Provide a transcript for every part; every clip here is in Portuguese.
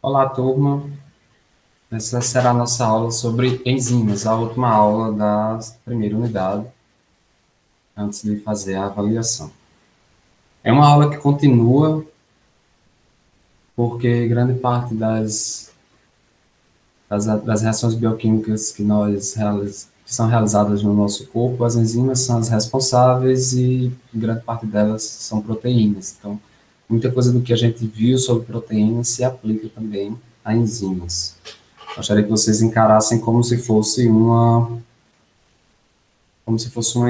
Olá, turma. Essa será a nossa aula sobre enzimas, a última aula da primeira unidade, antes de fazer a avaliação. É uma aula que continua, porque grande parte das reações bioquímicas que são realizadas no nosso corpo, as enzimas são as responsáveis e grande parte delas são proteínas. Então, muita coisa do que a gente viu sobre proteínas se aplica também a enzimas. Gostaria que vocês encarassem como se fosse uma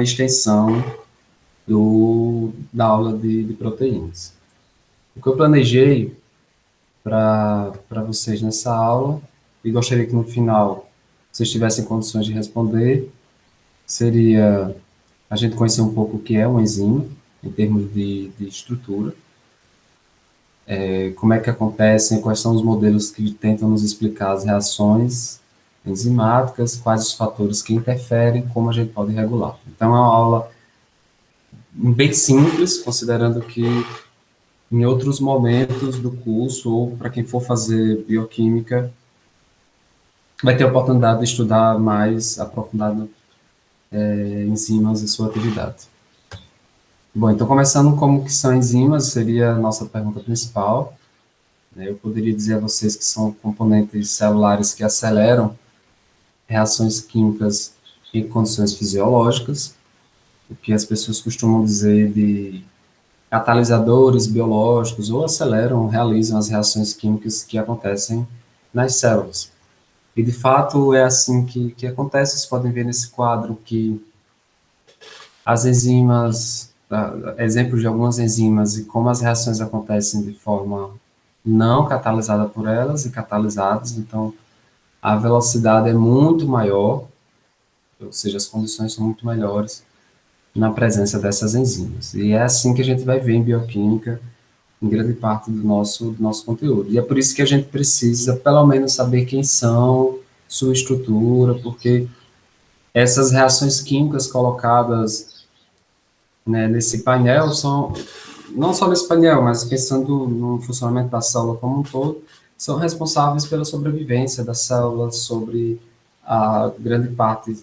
extensão da aula de proteínas. O que eu planejei para vocês nessa aula, e gostaria que no final vocês tivessem condições de responder, seria a gente conhecer um pouco o que é uma enzima, em termos de estrutura, como é que acontecem, quais são os modelos que tentam nos explicar as reações enzimáticas, quais os fatores que interferem, como a gente pode regular. Então, é uma aula bem simples, considerando que em outros momentos do curso, ou para quem for fazer bioquímica, vai ter a oportunidade de estudar mais aprofundado enzimas e sua atividade. Bom, então começando como que são enzimas, seria a nossa pergunta principal. Eu poderia dizer a vocês que são componentes celulares que aceleram reações químicas em condições fisiológicas, o que as pessoas costumam dizer de catalisadores biológicos, ou aceleram, realizam as reações químicas que acontecem nas células. E, de fato, é assim que acontece. Vocês podem ver nesse quadro que as enzimas, exemplos de algumas enzimas e como as reações acontecem de forma não catalisada por elas e catalisadas. Então, a velocidade é muito maior, ou seja, as condições são muito melhores na presença dessas enzimas. E é assim que a gente vai ver em bioquímica em grande parte do nosso conteúdo. E é por isso que a gente precisa, pelo menos, saber quem são, sua estrutura, porque essas reações químicas colocadas, né, nesse painel são, não só nesse painel, mas pensando no funcionamento da célula como um todo, são responsáveis pela sobrevivência da célula, sobre a grande parte,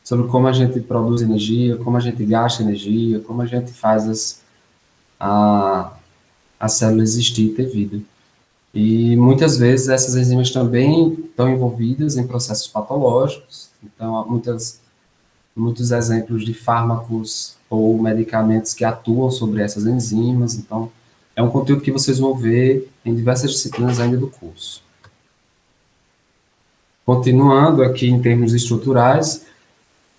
sobre como a gente produz energia, como a gente gasta energia, como a gente faz a, a célula existir e ter vida. E muitas vezes essas enzimas também estão envolvidas em processos patológicos. Então, há muitos exemplos de fármacos ou medicamentos que atuam sobre essas enzimas. Então, é um conteúdo que vocês vão ver em diversas disciplinas ainda do curso. Continuando aqui em termos estruturais,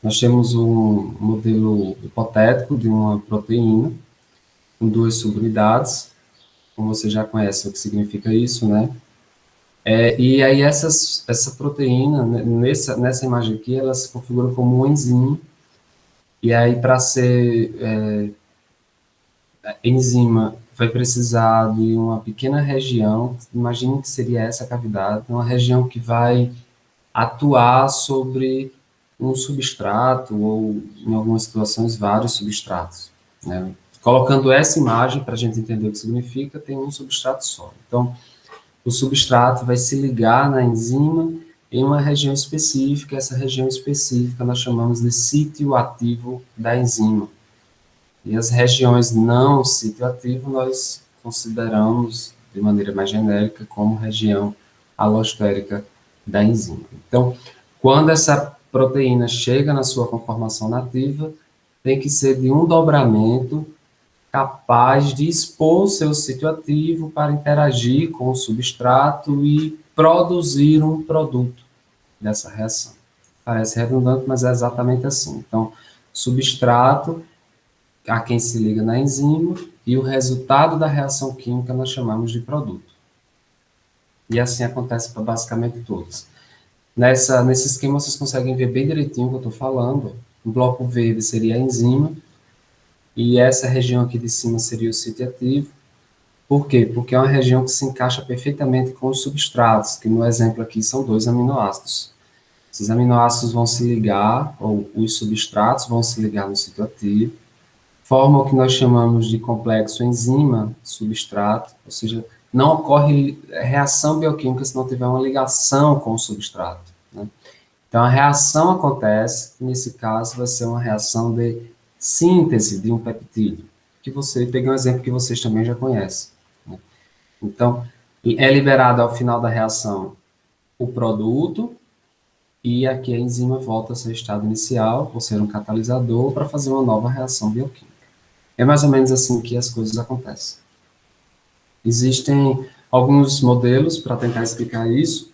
nós temos um modelo hipotético de uma proteína com duas subunidades. Como você já conhece o que significa isso, né? E aí essa proteína, né, nessa imagem aqui, ela se configura como um enzima, e aí para ser enzima vai precisar de uma pequena região, imagine que seria essa cavidade, uma região que vai atuar sobre um substrato, ou em algumas situações vários substratos, né? Colocando essa imagem para a gente entender o que significa, tem um substrato só. Então, o substrato vai se ligar na enzima em uma região específica. Essa região específica nós chamamos de sítio ativo da enzima. E as regiões não sítio ativo nós consideramos, de maneira mais genérica, como região alostérica da enzima. Então, quando essa proteína chega na sua conformação nativa, tem que ser de um dobramento capaz de expor o seu sítio ativo para interagir com o substrato e produzir um produto dessa reação. Parece redundante, mas é exatamente assim. Então, substrato a quem se liga na enzima e o resultado da reação química nós chamamos de produto. E assim acontece para basicamente todos. Nesse esquema vocês conseguem ver bem direitinho o que eu estou falando. O bloco verde seria a enzima e essa região aqui de cima seria o sítio ativo. Por quê? Porque é uma região que se encaixa perfeitamente com os substratos, que no exemplo aqui são dois aminoácidos. Esses aminoácidos vão se ligar, ou os substratos vão se ligar no sítio ativo, forma o que nós chamamos de complexo enzima-substrato, ou seja, não ocorre reação bioquímica se não tiver uma ligação com o substrato, né? Então, a reação acontece, nesse caso, vai ser uma reação de síntese de um peptídeo, que você, peguei um exemplo que vocês também já conhecem, né? Então, é liberado ao final da reação o produto, e aqui a enzima volta ao seu estado inicial, por ser um catalisador, para fazer uma nova reação bioquímica. É mais ou menos assim que as coisas acontecem. Existem alguns modelos para tentar explicar isso.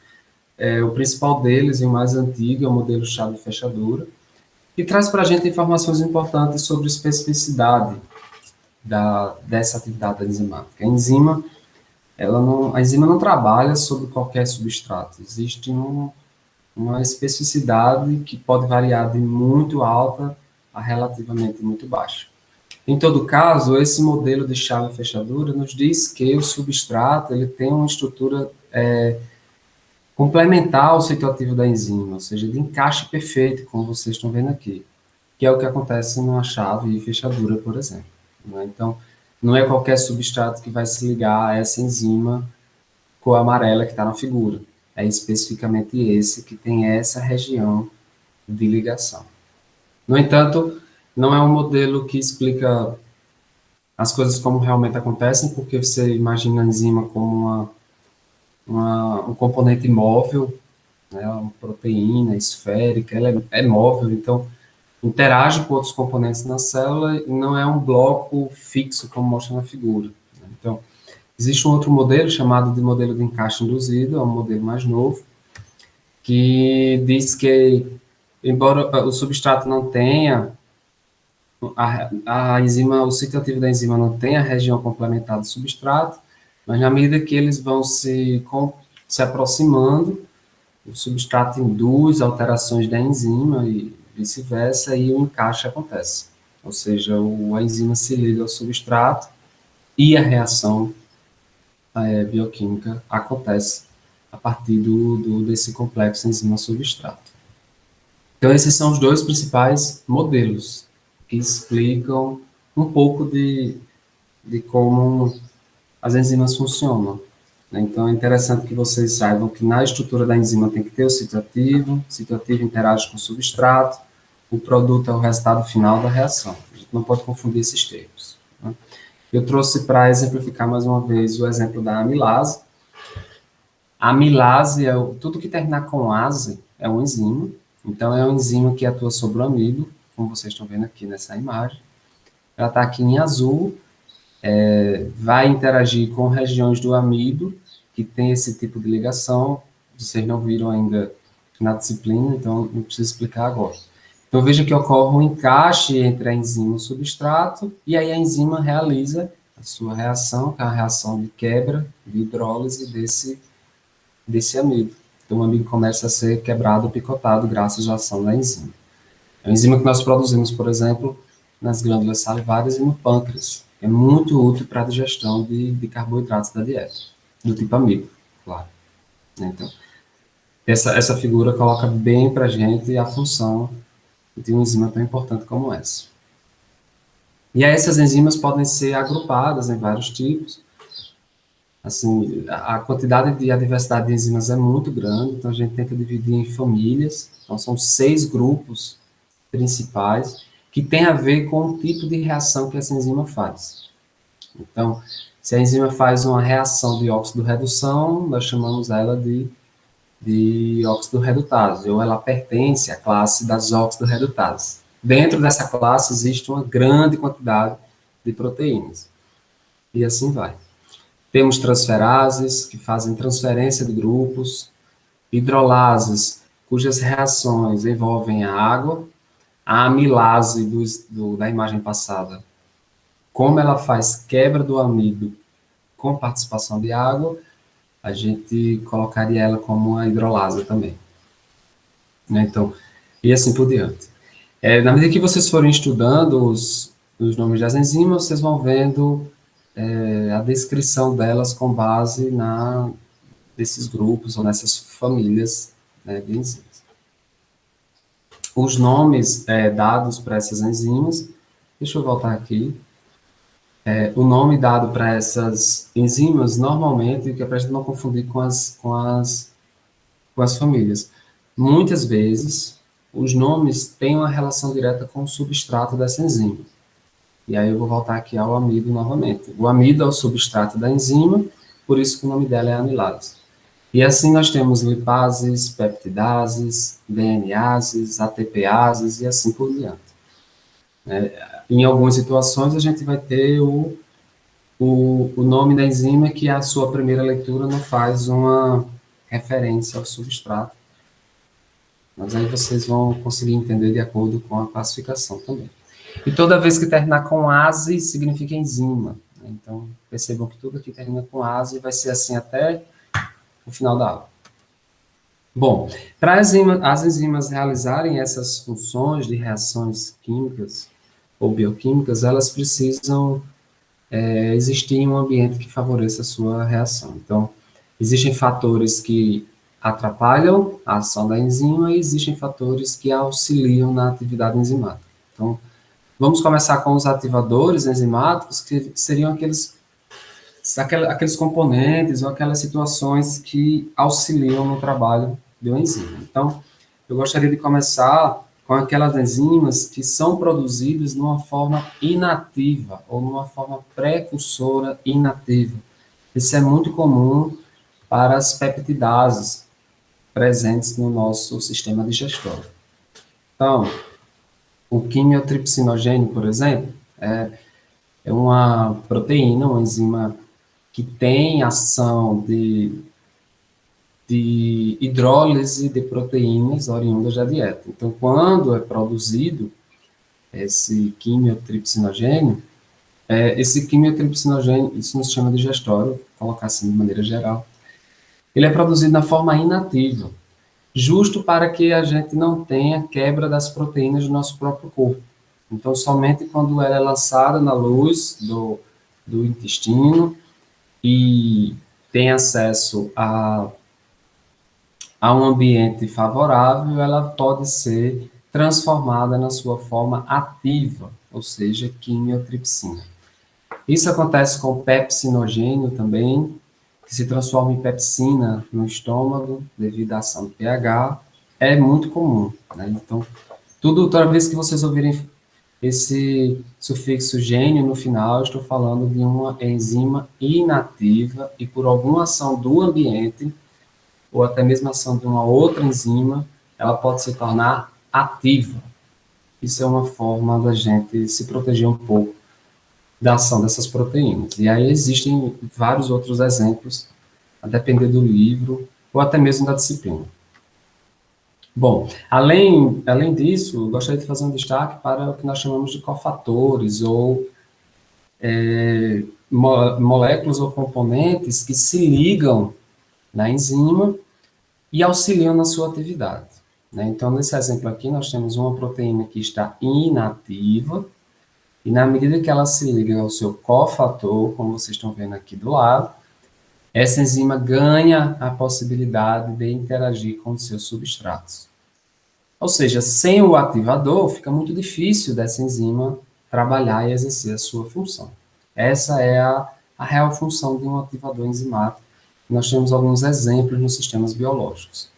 O principal deles, e o mais antigo, é o modelo chave-fechadura, que traz para a gente informações importantes sobre especificidade dessa atividade enzimática. A enzima não trabalha sobre qualquer substrato. Existe uma especificidade que pode variar de muito alta a relativamente muito baixa. Em todo caso, esse modelo de chave-fechadura nos diz que o substrato ele tem uma estrutura complementar ao cicloativo da enzima, ou seja, de encaixe perfeito, como vocês estão vendo aqui, que é o que acontece numa chave e fechadura, por exemplo, né? Então, não é qualquer substrato que vai se ligar a essa enzima cor amarela que está na figura. É especificamente esse que tem essa região de ligação. No entanto, não é um modelo que explica as coisas como realmente acontecem, porque você imagina a enzima como um componente móvel, né, uma proteína esférica, ela é móvel, então interage com outros componentes na célula e não é um bloco fixo, como mostra na figura, né? Então, existe um outro modelo chamado de modelo de encaixe induzido, é um modelo mais novo, que diz que, embora o substrato não tenha, a enzima, o ciclo ativo da enzima não tenha a região complementar do substrato, mas na medida que eles vão se aproximando, o substrato induz alterações da enzima e vice-versa, e o encaixe acontece. Ou seja, a enzima se liga ao substrato e a reação bioquímica acontece a partir desse complexo enzima-substrato. Então, esses são os dois principais modelos que explicam um pouco de como as enzimas funcionam, né? Então, é interessante que vocês saibam que na estrutura da enzima tem que ter o cicloativo interage com o substrato, o produto é o resultado final da reação. A gente não pode confundir esses termos, né? Eu trouxe para exemplificar mais uma vez o exemplo da amilase. A amilase, tudo que terminar com ase é uma enzima, então é uma enzima que atua sobre o amido, como vocês estão vendo aqui nessa imagem. Ela está aqui em azul, vai interagir com regiões do amido, que tem esse tipo de ligação. Vocês não viram ainda na disciplina, então não preciso explicar agora. Então veja que ocorre um encaixe entre a enzima e o substrato, e aí a enzima realiza a sua reação, que é a reação de quebra, de hidrólise desse amido. Então o amido começa a ser quebrado, picotado, graças à ação da enzima. É uma enzima que nós produzimos, por exemplo, nas glândulas salivares e no pâncreas. É muito útil para a digestão de carboidratos da dieta, do tipo amido, claro. Então, essa figura coloca bem para a gente a função de uma enzima tão importante como essa. E aí essas enzimas podem ser agrupadas em vários tipos. Assim, a quantidade a diversidade de enzimas é muito grande, então a gente tenta dividir em famílias. Então, são 6 grupos principais que tem a ver com o tipo de reação que essa enzima faz. Então, se a enzima faz uma reação de óxido-redução, nós chamamos ela de óxido-redutase, ou ela pertence à classe das óxido-redutases. Dentro dessa classe existe uma grande quantidade de proteínas. E assim vai. Temos transferases, que fazem transferência de grupos, hidrolases, cujas reações envolvem a água, a amilase da imagem passada, como ela faz quebra do amido com participação de água, a gente colocaria ela como uma hidrolase também, né? Então, e assim por diante. Na medida que vocês forem estudando os nomes das enzimas, vocês vão vendo a descrição delas com base nesses grupos ou nessas famílias, né, de enzimas. Os nomes dados para essas enzimas, deixa eu voltar aqui. O nome dado para essas enzimas, normalmente, que é para a gente não confundir com as famílias. Muitas vezes, os nomes têm uma relação direta com o substrato dessa enzima. E aí eu vou voltar aqui ao amido novamente. O amido é o substrato da enzima, por isso que o nome dela é amilase. E assim nós temos lipases, peptidases, DNases, ATPases e assim por diante. Em algumas situações a gente vai ter o nome da enzima que a sua primeira leitura não faz uma referência ao substrato, mas aí vocês vão conseguir entender de acordo com a classificação também. E toda vez que terminar com ase, significa enzima. Então, percebam que tudo aqui termina com ase e vai ser assim até o final da aula. Bom, para as enzimas realizarem essas funções de reações químicas ou bioquímicas, elas precisam existir em um ambiente que favoreça a sua reação. Então, existem fatores que atrapalham a ação da enzima e existem fatores que auxiliam na atividade enzimática. Então, vamos começar com os ativadores enzimáticos, que seriam aqueles componentes ou aquelas situações que auxiliam no trabalho do enzima. Então, eu gostaria de começar com aquelas enzimas que são produzidas numa forma inativa ou numa forma precursora inativa. Isso é muito comum para as peptidases presentes no nosso sistema digestório. Então, o quimiotripsinogênio, por exemplo, é uma proteína, uma enzima que tem ação de hidrólise de proteínas oriundas da dieta. Então, quando é produzido esse quimiotripsinogênio, esse quimiotripsinogênio, isso nos chama de digestório, vou colocar assim de maneira geral, ele é produzido na forma inativa, justo para que a gente não tenha quebra das proteínas do nosso próprio corpo. Então, somente quando ela é lançada na luz do intestino e tem acesso a um ambiente favorável, ela pode ser transformada na sua forma ativa, ou seja, quimiotripsina. Isso acontece com o pepsinogênio também, que se transforma em pepsina no estômago devido à ação do pH. É muito comum, né? Então, toda vez que vocês ouvirem esse sufixo gênio no final, eu estou falando de uma enzima inativa e por alguma ação do ambiente ou até mesmo a ação de uma outra enzima, ela pode se tornar ativa. Isso é uma forma da gente se proteger um pouco da ação dessas proteínas. E aí existem vários outros exemplos, a depender do livro ou até mesmo da disciplina. Bom, além disso, gostaria de fazer um destaque para o que nós chamamos de cofatores ou moléculas ou componentes que se ligam na enzima e auxiliam na sua atividade. Né? Então, nesse exemplo aqui, nós temos uma proteína que está inativa, e na medida que ela se liga ao seu cofator, como vocês estão vendo aqui do lado, essa enzima ganha a possibilidade de interagir com os seus substratos. Ou seja, sem o ativador, fica muito difícil dessa enzima trabalhar e exercer a sua função. Essa é a real função de um ativador enzimático. Nós temos alguns exemplos nos sistemas biológicos.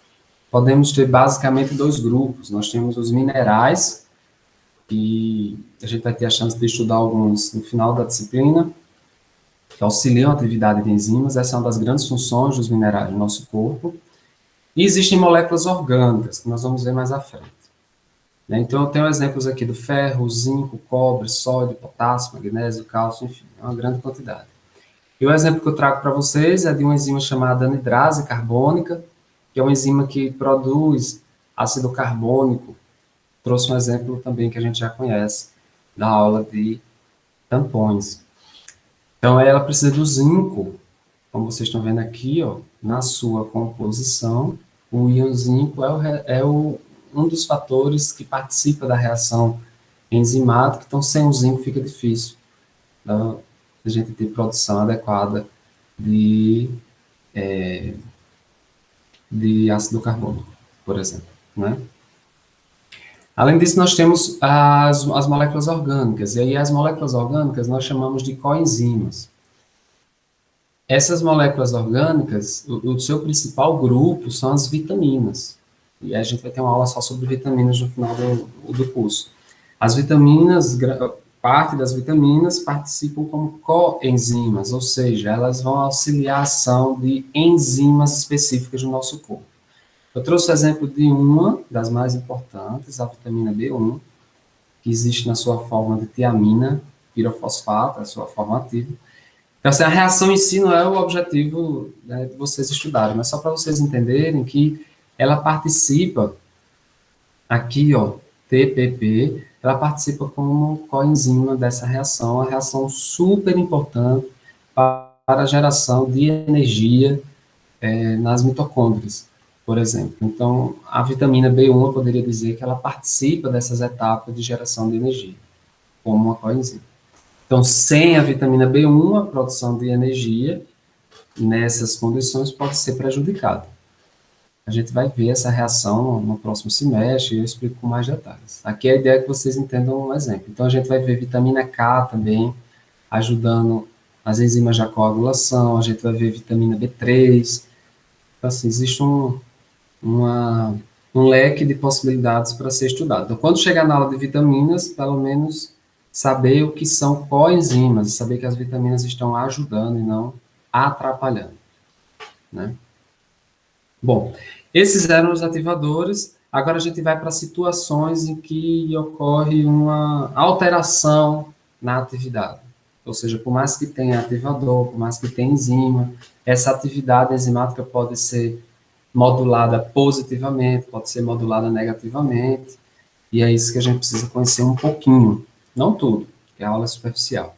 Podemos ter basicamente dois grupos. Nós temos os minerais, que a gente vai ter a chance de estudar alguns no final da disciplina, que auxiliam a atividade de enzimas. Essa é uma das grandes funções dos minerais no nosso corpo. E existem moléculas orgânicas, que nós vamos ver mais à frente. Então, eu tenho exemplos aqui do ferro, zinco, cobre, sódio, potássio, magnésio, cálcio, enfim, é uma grande quantidade. E o exemplo que eu trago para vocês é de uma enzima chamada anidrase carbônica, que é uma enzima que produz ácido carbônico. Trouxe um exemplo também que a gente já conhece, da aula de tampões. Então, ela precisa do zinco, como vocês estão vendo aqui, ó, na sua composição. O íon zinco um dos fatores que participa da reação enzimática, então sem o zinco fica difícil a gente ter produção adequada de ácido carbônico, por exemplo, né? Além disso, nós temos as moléculas orgânicas, e aí as moléculas orgânicas nós chamamos de coenzimas. Essas moléculas orgânicas, o seu principal grupo são as vitaminas. E a gente vai ter uma aula só sobre vitaminas no final do curso. As vitaminas, parte das vitaminas participam como coenzimas, ou seja, elas vão auxiliar a ação de enzimas específicas no nosso corpo. Eu trouxe o exemplo de uma das mais importantes, a vitamina B1, que existe na sua forma de tiamina, pirofosfato, a sua forma ativa. Então, assim, a reação em si não é o objetivo, né, de vocês estudarem, mas só para vocês entenderem que ela participa, aqui, ó, TPP, ela participa como coenzima dessa reação, uma reação super importante para a geração de energia nas mitocôndrias, por exemplo. Então, a vitamina B1, eu poderia dizer que ela participa dessas etapas de geração de energia, como uma coenzima. Então, sem a vitamina B1, a produção de energia nessas condições pode ser prejudicada. A gente vai ver essa reação no próximo semestre e eu explico com mais detalhes. Aqui a ideia é que vocês entendam um exemplo. Então, a gente vai ver vitamina K também, ajudando as enzimas da coagulação, a gente vai ver vitamina B3. Então, assim, existe um leque de possibilidades para ser estudado. Então, quando chegar na aula de vitaminas, pelo menos saber o que são coenzimas, saber que as vitaminas estão ajudando e não atrapalhando, né? Bom, esses eram os ativadores. Agora a gente vai para situações em que ocorre uma alteração na atividade. Ou seja, por mais que tenha ativador, por mais que tenha enzima, essa atividade enzimática pode ser modulada positivamente, pode ser modulada negativamente, e é isso que a gente precisa conhecer um pouquinho, não tudo, que é a aula superficial,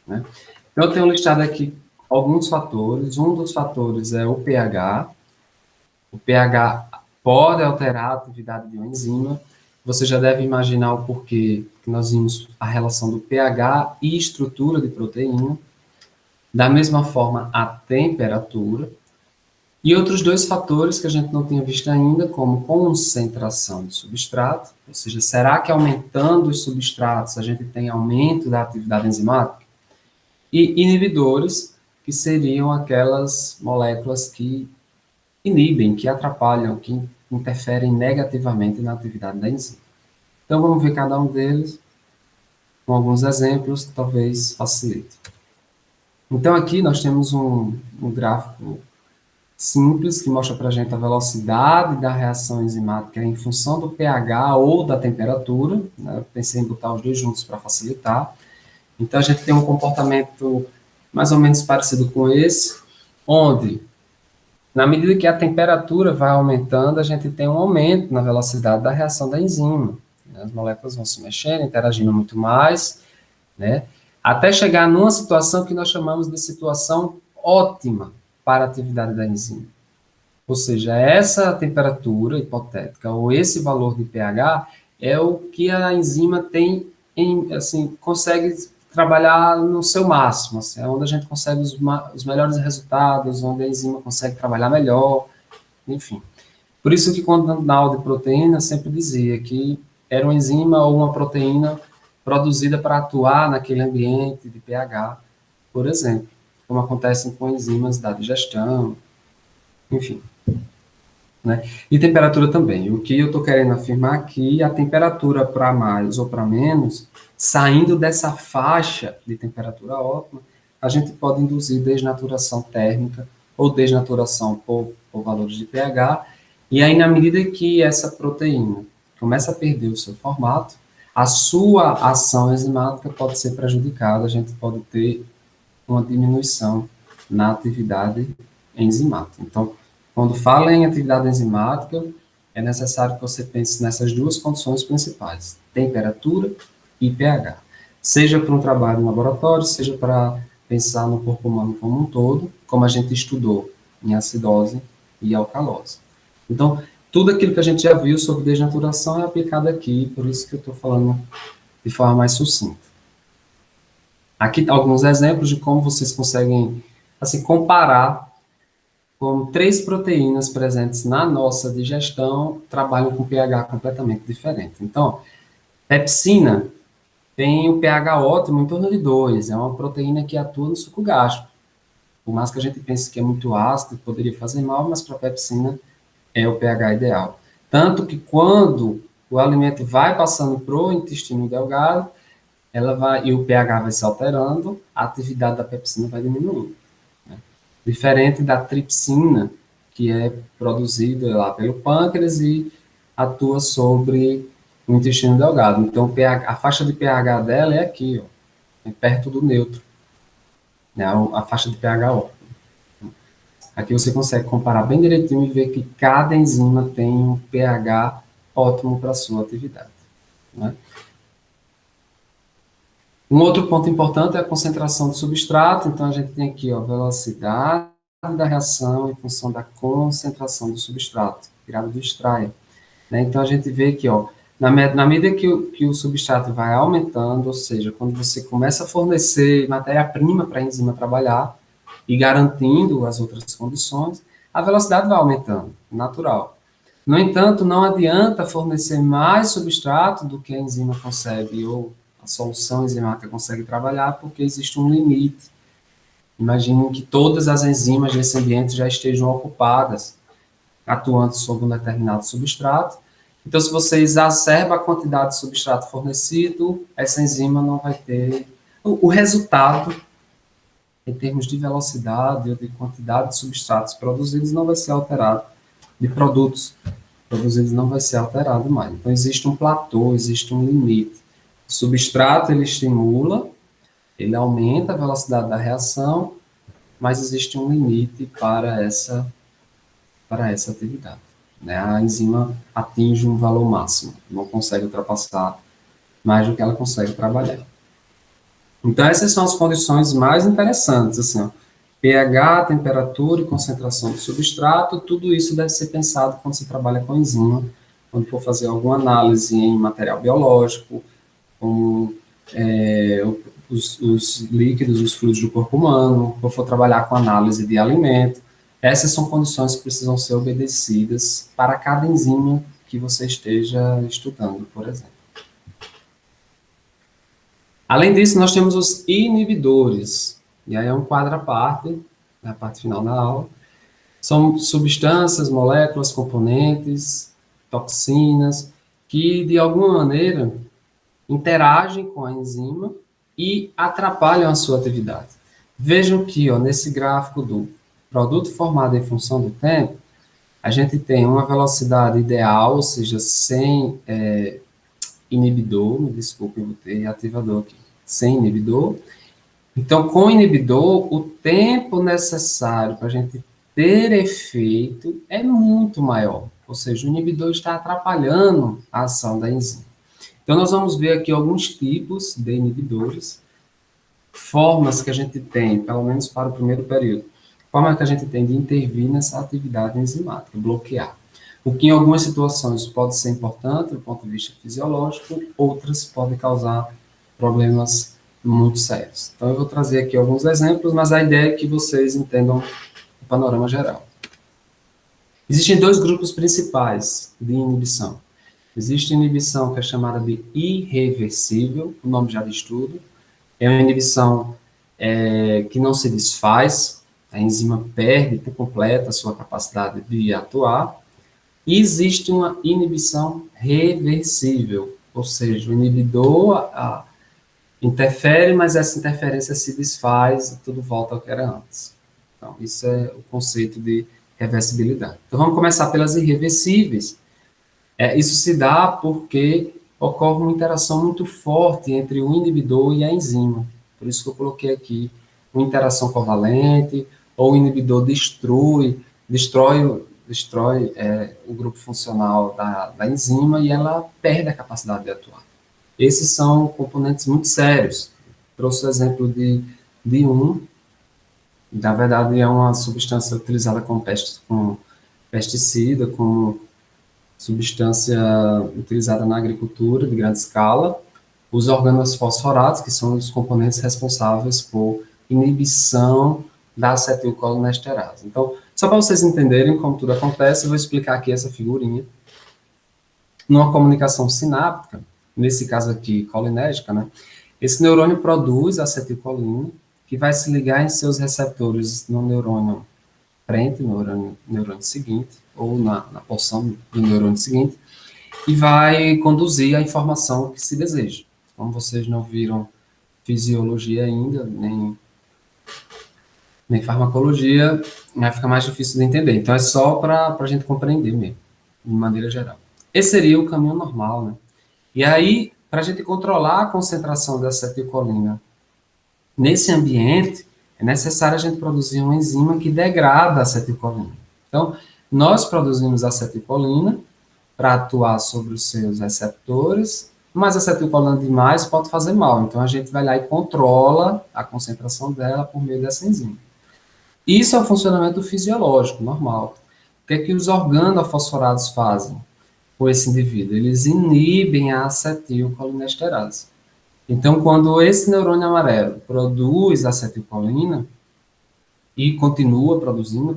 né? Então, eu tenho listado aqui alguns fatores. Um dos fatores é o pH. O pH pode alterar a atividade de uma enzima. Você já deve imaginar o porquê que nós vimos a relação do pH e estrutura de proteína. Da mesma forma, a temperatura. E outros dois fatores que a gente não tinha visto ainda, como concentração de substrato, ou seja, será que aumentando os substratos a gente tem aumento da atividade enzimática? E inibidores, que seriam aquelas moléculas que inibem, que atrapalham, que interferem negativamente na atividade da enzima. Então, vamos ver cada um deles com alguns exemplos que talvez facilite. Então, aqui nós temos um gráfico simples que mostra para a gente a velocidade da reação enzimática em função do pH ou da temperatura, né? Eu pensei em botar os dois juntos para facilitar. Então, a gente tem um comportamento mais ou menos parecido com esse, onde, na medida que a temperatura vai aumentando, a gente tem um aumento na velocidade da reação da enzima. As moléculas vão se mexendo, interagindo muito mais, né? Até chegar numa situação que nós chamamos de situação ótima para a atividade da enzima. Ou seja, essa temperatura hipotética ou esse valor de pH é o que a enzima tem, assim, consegue trabalhar no seu máximo, assim, é onde a gente consegue os melhores resultados, onde a enzima consegue trabalhar melhor, enfim. Por isso que quando na aula de proteína sempre dizia que era uma enzima ou uma proteína produzida para atuar naquele ambiente de pH, por exemplo, como acontece com enzimas da digestão, enfim. Né? E temperatura também. O que eu estou querendo afirmar aqui, a temperatura para mais ou para menos, saindo dessa faixa de temperatura ótima, a gente pode induzir desnaturação térmica ou desnaturação por valores de pH, e aí na medida que essa proteína começa a perder o seu formato, a sua ação enzimática pode ser prejudicada, a gente pode ter uma diminuição na atividade enzimática. Então, quando fala em atividade enzimática, é necessário que você pense nessas duas condições principais, temperatura e pH. Seja para um trabalho no laboratório, seja para pensar no corpo humano como um todo, como a gente estudou em acidose e alcalose. Então, tudo aquilo que a gente já viu sobre desnaturação é aplicado aqui, por isso que eu estou falando de forma mais sucinta. Aqui alguns exemplos de como vocês conseguem assim, comparar como 3 proteínas presentes na nossa digestão trabalham com pH completamente diferente. Então, pepsina tem o pH ótimo em torno de 2, é uma proteína que atua no suco gástrico. Por mais que a gente pense que é muito ácido, poderia fazer mal, mas para a pepsina é o pH ideal. Tanto que quando o alimento vai passando para o intestino delgado, ela vai, e o pH vai se alterando, a atividade da pepsina vai diminuindo. Né? Diferente da tripsina, que é produzida lá pelo pâncreas e atua sobre o intestino delgado. Então, a faixa de pH dela é aqui, ó, é perto do neutro, né? A faixa de pH ó. Aqui você consegue comparar bem direitinho e ver que cada enzima tem um pH ótimo para a sua atividade. Né? Um outro ponto importante é a concentração do substrato. Então, a gente tem aqui a velocidade da reação em função da concentração do substrato, tirado do extraia. Né? Então, a gente vê que, ó, na medida que o substrato vai aumentando, ou seja, quando você começa a fornecer matéria-prima para a enzima trabalhar e garantindo as outras condições, a velocidade vai aumentando, natural. No entanto, não adianta fornecer mais substrato do que a enzima consegue, ou a solução enzimática consegue trabalhar, porque existe um limite. Imaginem que todas as enzimas desse ambiente já estejam ocupadas, atuando sobre um determinado substrato. Então, se você exacerba a quantidade de substrato fornecido, essa enzima não vai ter... O resultado, em termos de velocidade ou de quantidade de substratos produzidos, não vai ser alterado, de produtos produzidos não vai ser alterado mais. Então, existe um platô, existe um limite. O substrato, ele estimula, ele aumenta a velocidade da reação, mas existe um limite para essa atividade. Né? A enzima atinge um valor máximo, não consegue ultrapassar mais do que ela consegue trabalhar. Então, essas são as condições mais interessantes, assim, ó, pH, temperatura e concentração do substrato, tudo isso deve ser pensado quando se trabalha com enzima, quando for fazer alguma análise em material biológico, como os líquidos, os fluidos do corpo humano, ou for trabalhar com análise de alimento. Essas são condições que precisam ser obedecidas para cada enzima que você esteja estudando, por exemplo. Além disso, nós temos os inibidores, e aí é um quadro à parte, na parte final da aula. São substâncias, moléculas, componentes, toxinas, que de alguma maneira interagem com a enzima e atrapalham a sua atividade. Vejam que, ó, nesse gráfico do produto formado em função do tempo, a gente tem uma velocidade ideal, ou seja, sem inibidor, me desculpe, eu botei ativador aqui, sem inibidor. Então, com o inibidor, o tempo necessário para a gente ter efeito é muito maior, ou seja, o inibidor está atrapalhando a ação da enzima. Então, nós vamos ver aqui alguns tipos de inibidores, formas que a gente tem, pelo menos para o primeiro período, forma que a gente tem de intervir nessa atividade enzimática, bloquear. O que em algumas situações pode ser importante do ponto de vista fisiológico, outras podem causar problemas muito sérios. Então, eu vou trazer aqui alguns exemplos, mas a ideia é que vocês entendam o panorama geral. Existem 2 grupos principais de inibição. Existe inibição que é chamada de irreversível, o nome já diz tudo. É uma inibição que não se desfaz, a enzima perde por completo a sua capacidade de atuar. E existe uma inibição reversível, ou seja, o inibidor interfere, mas essa interferência se desfaz e tudo volta ao que era antes. Então, isso é o conceito de reversibilidade. Então, vamos começar pelas irreversíveis. Isso se dá porque ocorre uma interação muito forte entre o inibidor e a enzima. Por isso que eu coloquei aqui uma interação covalente, ou o inibidor destrói o grupo funcional da enzima e ela perde a capacidade de atuar. Esses são componentes muito sérios. Trouxe o exemplo de um, na verdade é uma substância utilizada como pesticida, como substância utilizada na agricultura de grande escala, os organofosforatos, que são os componentes responsáveis por inibição da acetilcolinesterase. Então, Só para vocês entenderem como tudo acontece, eu vou explicar aqui essa figurinha. Numa comunicação sináptica, nesse caso aqui, colinérgica, né? Esse neurônio produz acetilcolina, que vai se ligar em seus receptores no neurônio frente, neurônio seguinte, ou na porção do neurônio seguinte, e vai conduzir a informação que se deseja. Como vocês não viram fisiologia ainda, nem farmacologia, vai ficar mais difícil de entender. Então, é só para a gente compreender mesmo, de maneira geral. Esse seria o caminho normal, né? E aí, para a gente controlar a concentração da acetilcolina nesse ambiente, é necessário a gente produzir uma enzima que degrada a acetilcolina. Então, nós produzimos acetilcolina para atuar sobre os seus receptores, mas a acetilcolina demais pode fazer mal. Então, a gente vai lá e controla a concentração dela por meio dessa enzima. Isso é o funcionamento fisiológico, normal. O que é que os organofosforados fazem com esse indivíduo? Eles inibem a acetilcolinesterase. Então, quando esse neurônio amarelo produz acetilcolina e continua produzindo,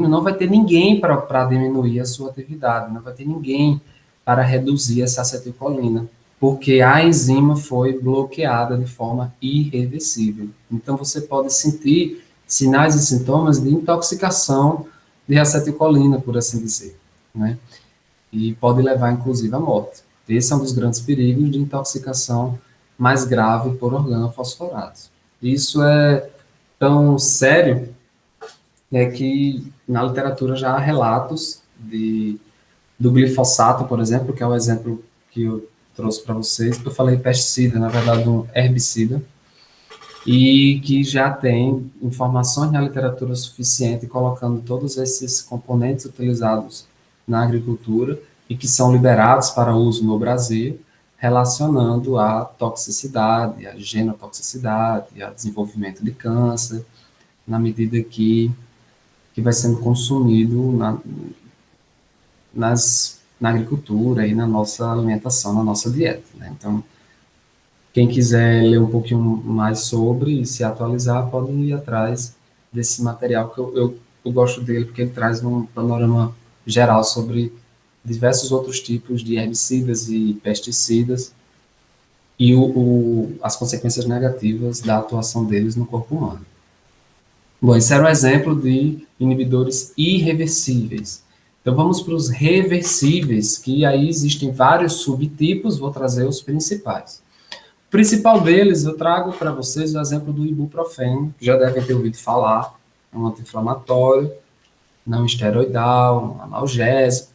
não vai ter ninguém para diminuir a sua atividade, não vai ter ninguém para reduzir essa acetilcolina, porque a enzima foi bloqueada de forma irreversível. Então, você pode sentir sinais e sintomas de intoxicação de acetilcolina, por assim dizer, né? E pode levar, inclusive, à morte. Esse é um dos grandes perigos de intoxicação mais grave por organofosforados. Isso é tão sério que na literatura já há relatos do glifosato, por exemplo, que é o exemplo que eu trouxe para vocês, que eu falei pesticida, na verdade um herbicida, e que já tem informações na literatura suficiente colocando todos esses componentes utilizados na agricultura e que são liberados para uso no Brasil, relacionando a toxicidade, a genotoxicidade, a desenvolvimento de câncer, na medida que vai sendo consumido na agricultura e na nossa alimentação, na nossa dieta, né? Então, quem quiser ler um pouquinho mais sobre e se atualizar, pode ir atrás desse material, que eu gosto dele, porque ele traz um panorama geral sobre diversos outros tipos de herbicidas e pesticidas e as consequências negativas da atuação deles no corpo humano. Bom, esse era um exemplo de inibidores irreversíveis. Então, vamos para os reversíveis, que aí existem vários subtipos, vou trazer os principais. O principal deles, eu trago para vocês o exemplo do ibuprofeno, que já devem ter ouvido falar, é um anti-inflamatório, não esteroidal, um analgésico.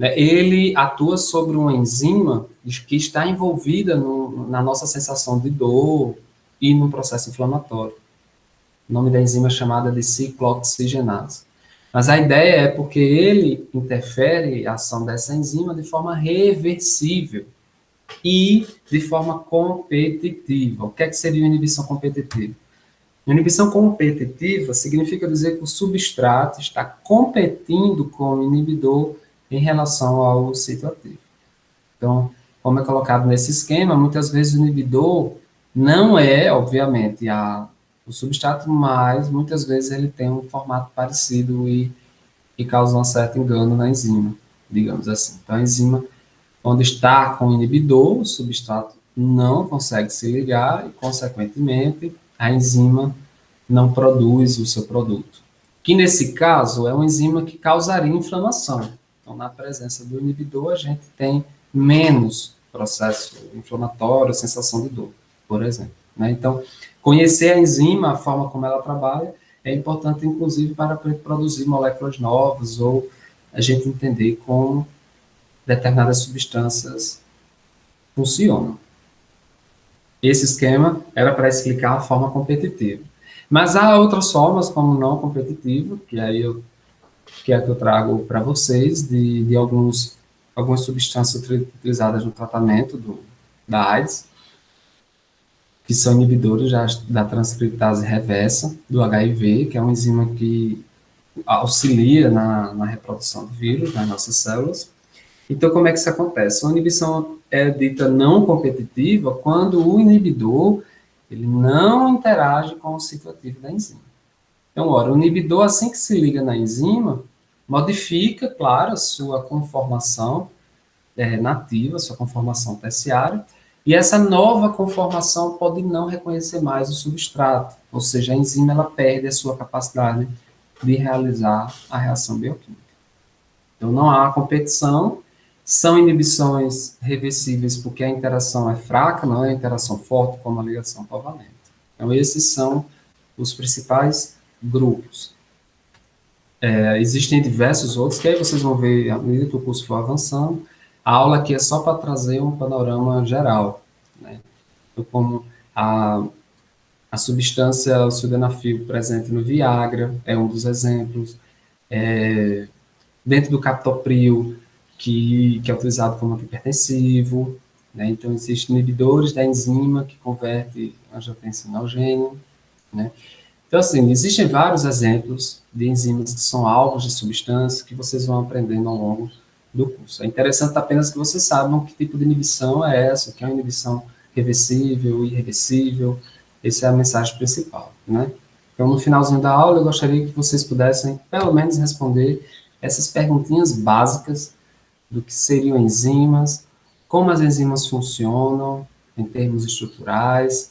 Ele atua sobre uma enzima que está envolvida na nossa sensação de dor e no processo inflamatório. O nome da enzima é chamada de ciclooxigenase. Mas a ideia é porque ele interfere a ação dessa enzima de forma reversível e de forma competitiva. O que é que seria inibição competitiva? Inibição competitiva significa dizer que o substrato está competindo com o inibidor em relação ao sítio ativo. Então, como é colocado nesse esquema, muitas vezes o inibidor não é, obviamente, o substrato, mas muitas vezes ele tem um formato parecido e causa um certo engano na enzima, digamos assim. Então, a enzima, onde está com o inibidor, o substrato não consegue se ligar e, consequentemente, a enzima não produz o seu produto. Que, nesse caso, é uma enzima que causaria inflamação. Então, na presença do inibidor, a gente tem menos processo inflamatório, sensação de dor, por exemplo, né? Então, conhecer a enzima, a forma como ela trabalha, é importante, inclusive, para produzir moléculas novas ou a gente entender como determinadas substâncias funcionam. Esse esquema era para explicar a forma competitiva. Mas há outras formas, como não competitiva, que aí que é que eu trago para vocês, de algumas substâncias utilizadas no tratamento da AIDS, que são inibidores da transcriptase reversa do HIV, que é uma enzima que auxilia na reprodução do vírus nas nossas células. Então, como é que isso acontece? A inibição é dita não competitiva quando o inibidor ele não interage com o ciclo ativo da enzima. Então, ora, o inibidor, assim que se liga na enzima, modifica, claro, a sua conformação nativa, sua conformação terciária, e essa nova conformação pode não reconhecer mais o substrato, ou seja, a enzima ela perde a sua capacidade de realizar a reação bioquímica. Então, não há competição, são inibições reversíveis porque a interação é fraca, não é a interação forte como a ligação covalente. Então, esses são os principais grupos. Existem diversos outros, que aí vocês vão ver à medida que o curso for avançando. A aula aqui é só para trazer um panorama geral, né? Então, como a substância, o sildenafil presente no Viagra, é um dos exemplos. Dentro do captopril, que é utilizado como antihipertensivo, né? Então, existem inibidores da enzima que converte angiotensinogênio, né? Então, assim, existem vários exemplos de enzimas que são alvos de substâncias que vocês vão aprendendo ao longo do curso. É interessante apenas que vocês saibam que tipo de inibição é essa, que é uma inibição reversível, irreversível. Essa é a mensagem principal, né? Então, no finalzinho da aula, eu gostaria que vocês pudessem, pelo menos, responder essas perguntinhas básicas do que seriam enzimas, como as enzimas funcionam em termos estruturais,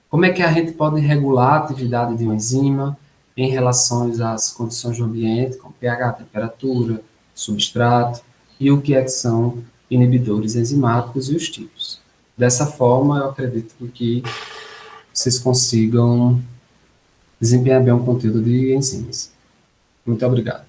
como é que a gente pode regular a atividade de uma enzima em relação às condições do ambiente, como pH, temperatura, substrato, e o que é que são inibidores enzimáticos e os tipos. Dessa forma, eu acredito que vocês consigam desempenhar bem o conteúdo de enzimas. Muito obrigado.